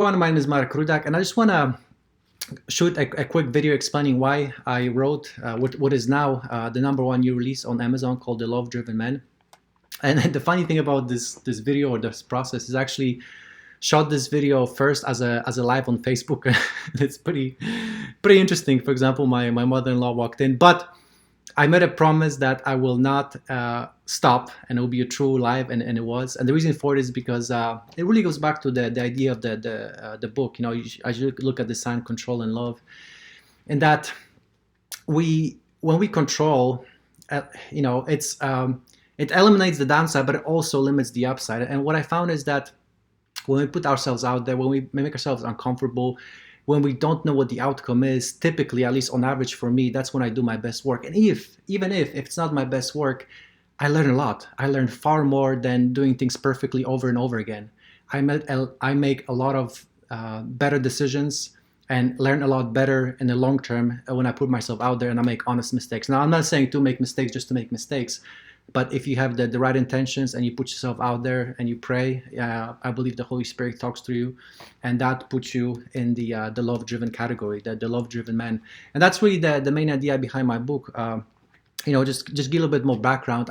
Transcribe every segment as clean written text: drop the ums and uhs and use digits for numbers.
My name is Mark Rudak, and I just want to shoot a quick video explaining why I wrote what is now the #1 new release on Amazon called The Love Driven Man. And the funny thing about this video or this process is actually shot this video first as a live on Facebook. It's pretty interesting. For example, my mother-in-law walked in, but I made a promise that I will not stop, and it will be a true live, and it was. And the reason for it is because it really goes back to the idea of the book. You know, as you look at design, control, and love, and that when we control, you know, it eliminates the downside, but it also limits the upside. And what I found is that when we put ourselves out there, when we make ourselves uncomfortable, when we don't know what the outcome is, typically, at least on average for me, that's when I do my best work. And even if it's not my best work, I learn a lot. I learn far more than doing things perfectly over and over again. I make a lot of better decisions and learn a lot better in the long term when I put myself out there and I make honest mistakes. Now, I'm not saying to make mistakes just to make mistakes, but if you have the right intentions and you put yourself out there and you pray, I believe the Holy Spirit talks through you, and that puts you in the love-driven category, the love-driven man. And that's really the main idea behind my book. You know, just give a little bit more background.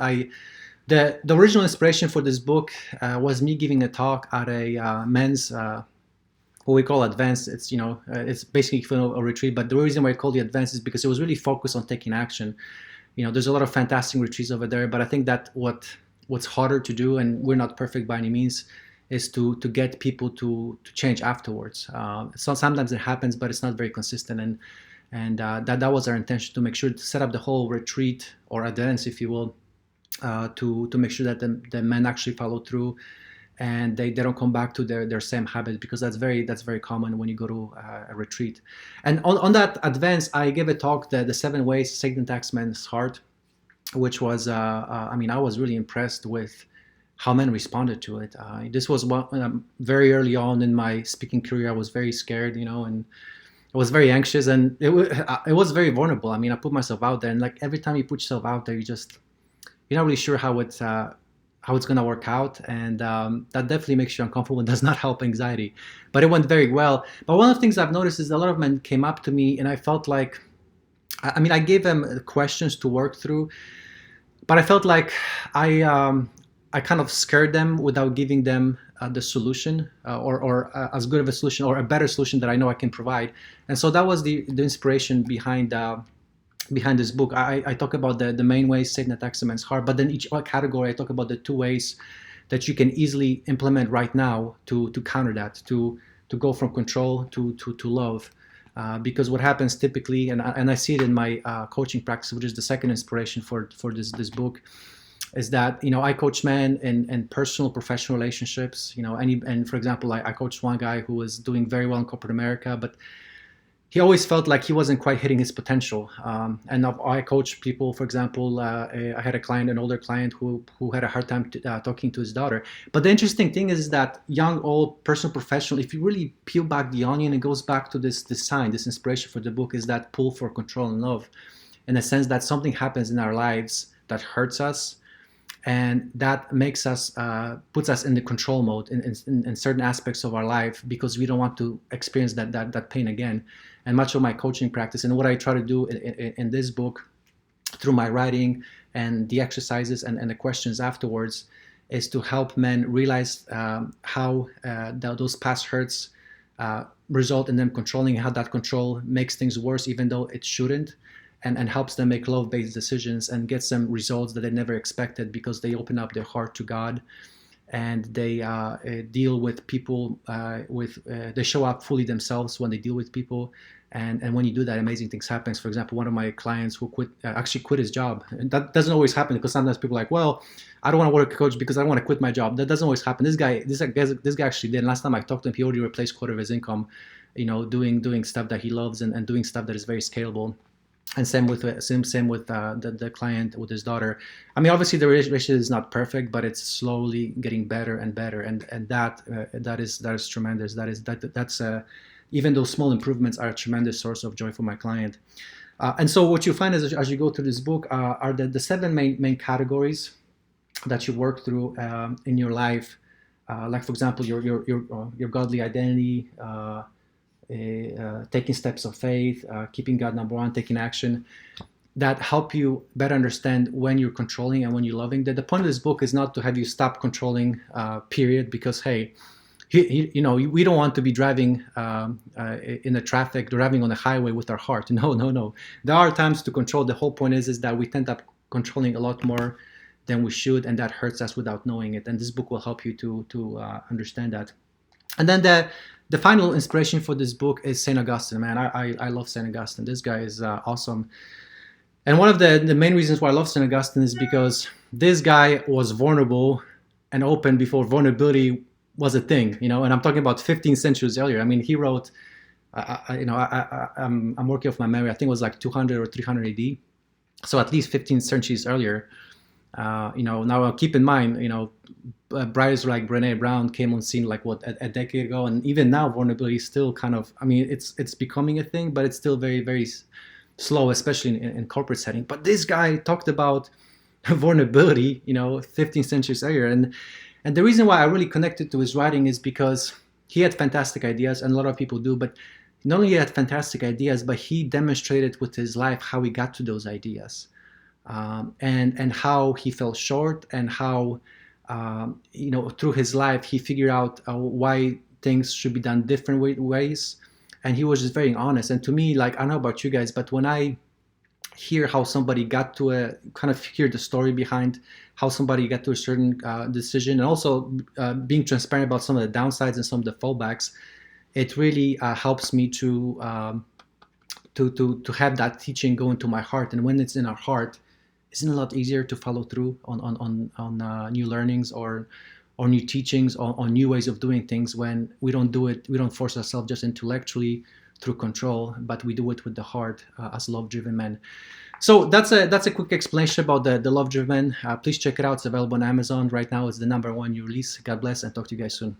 The original inspiration for this book was me giving a talk at a men's what we call advanced. It's, you know, it's basically a retreat, but the reason why I call it advanced is because it was really focused on taking action. You know, there's a lot of fantastic retreats over there, but I think that what's harder to do, and we're not perfect by any means, is to get people to change afterwards. So sometimes it happens, but it's not very consistent, and that was our intention, to make sure to set up the whole retreat or advance, if you will, to make sure that the men actually follow through and they don't come back to their same habits, because that's very common when you go to a retreat. And on that advance, I gave a talk, the 7 ways Satan attacks men's heart, which was I mean, I was really impressed with how men responded to it. This was very early on in my speaking career. I was very scared, you know, and I was very anxious, and it was very vulnerable. I mean, I put myself out there, and like every time you put yourself out there, you're not really sure how it's going to work out, and that definitely makes you uncomfortable and does not help anxiety. But it went very well. But one of the things I've noticed is a lot of men came up to me, and I felt like, I mean, I gave them questions to work through, but I felt like I kind of scared them without giving them the solution, or as good of a solution or a better solution that I know I can provide. And so that was the inspiration behind this book. I talk about the main ways Satan attacks a man's heart, but then each category I talk about the 2 ways that you can easily implement right now to counter that, to go from control to love. Because what happens typically, and I see it in my coaching practice, which is the second inspiration for this book, is that, you know, I coach men in personal, professional relationships. You know, and for example, I coached one guy who was doing very well in corporate America, but he always felt like he wasn't quite hitting his potential. And I coach people, for example, I had a client, an older client, who had a hard time talking to his daughter. But the interesting thing is that young, old, personal, professional, if you really peel back the onion, it goes back to this sign, this inspiration for the book, is that pull for control and love, in the sense that something happens in our lives that hurts us, and that makes us, puts us in the control mode in certain aspects of our life, because we don't want to experience that pain again. And much of my coaching practice, and what I try to do in this book, through my writing and the exercises and the questions afterwards, is to help men realize how those past hurts result in them controlling, how that control makes things worse even though it shouldn't, and helps them make love-based decisions and gets them results that they never expected, because they open up their heart to God, and they deal with people they show up fully themselves when they deal with people. And when you do that, amazing things happen. For example, one of my clients who actually quit his job. And that doesn't always happen, because sometimes people are like, well, I don't want to work a coach because I don't want to quit my job. That doesn't always happen. This guy actually did. Last time I talked to him, he already replaced quarter of his income, you know, doing stuff that he loves, and doing stuff that is very scalable. And same with the client with his daughter. I mean, obviously the relationship is not perfect, but it's slowly getting better and better, and that is tremendous. That's even those small improvements are a tremendous source of joy for my client. And so what you find is, as you go through this book, are the 7 main categories that you work through in your life like for example, your godly identity, taking steps of faith, keeping God number one, taking action, that help you better understand when you're controlling and when you're loving. The point of this book is not to have you stop controlling, period, because hey, we don't want to be driving in the traffic, driving on the highway with our heart. No, no, no. There are times to control. The whole point is that we tend up controlling a lot more than we should, and that hurts us without knowing it. And this book will help you to understand that. And then the final inspiration for this book is Saint Augustine. Man, I love Saint Augustine. This guy is awesome. And one of the main reasons why I love Saint Augustine is because this guy was vulnerable and open before vulnerability was a thing, and I'm talking about 15 centuries earlier. I mean, he wrote, I'm working off my memory, I think it was like 200 or 300 AD, so at least 15 centuries earlier. Now keep in mind, writers like Brené Brown came on scene like a decade ago, and even now vulnerability is still kind of, I mean, it's becoming a thing, but it's still very, very slow, especially in corporate setting. But this guy talked about vulnerability, 15 centuries earlier, and the reason why I really connected to his writing is because he had fantastic ideas, and a lot of people do, but not only he had fantastic ideas, but he demonstrated with his life how he got to those ideas, and how he fell short, and how, through his life, he figured out why things should be done different ways, and he was just very honest. And to me, like, I don't know about you guys, but when I hear how somebody got to hear the story behind how somebody got to a certain decision, and also being transparent about some of the downsides and some of the fallbacks, it really helps me to have that teaching go into my heart. And when it's in our heart, isn't it a lot easier to follow through on new learnings or new teachings, on new ways of doing things, when we don't do it, we don't force ourselves just intellectually through control, but we do it with the heart, as love-driven men. So that's a quick explanation about the love-driven men. Please check it out. It's available on Amazon right now. It's the #1 new release. God bless, and talk to you guys soon.